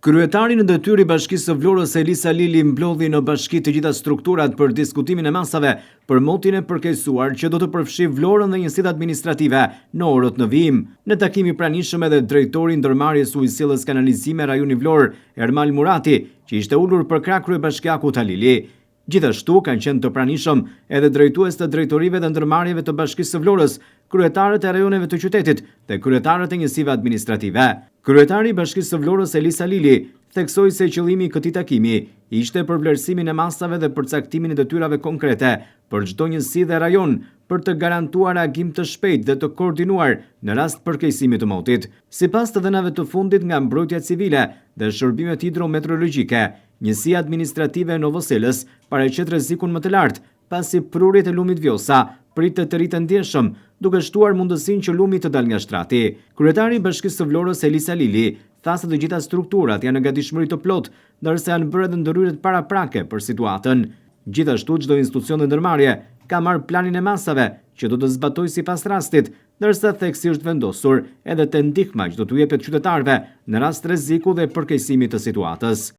Kryetari në detyrë i Bashkisë së Vlorës Elisa Lili mblodhi në bashki të gjitha strukturat për diskutimin e masave për motin e përkeqësuar që do të përfshi Vlorën dhe njësitë administrative në orët në vijim. Në takim i pranishëm edhe drejtori i ndërmarrjes ujësillës kanalizime rajoni Vlorë, Ermal Murati, që ishte ulur për krah kryebashkiakut Halili. Gjithashtu kanë qenë të pranishëm edhe drejtues të drejtorive dhe ndërmarrjeve të Bashkisë së Vlorës, kryetarët e rajoneve të qytetit dhe kryetarët e njësive administrative. Kryetari i Bashkisë së Vlorës Elisa Lili theksoi se qëllimi i këtij takimi ishte për vlerësimin e masave dhe përcaktimin e detyrave konkrete për çdo njësi dhe rajon për të garantuar reagim të shpejtë dhe të koordinuar në rast përkeqësimit të motit. Sipas të dhënave të fundit nga mbrojtja civile dhe shërbimet hidrometeorologjike, njësia administrative e Novoselës paraqet rrezikun më të lartë pasi prurjet e lumit Vjosa pritet të rritet ndjeshëm, duke shtuar mundësinë që lumi të dalë nga shtrati. Kryetari i Bashkisë së Vlorës Elisa Lili tha se të gjitha strukturat janë në gatishmëri të plotë, ndërsa janë bërë edhe ndërhyrjet paraprake për situatën. Gjithashtu çdo institucion dhe ndërmarrje ka marrë planin e masave që do të zbatojë sipas rastit, ndërsa theksi është vendosur edhe te ndihma që do t'u jepet qytetarëve në rast rreziku dhe përkeqësimit të situatës.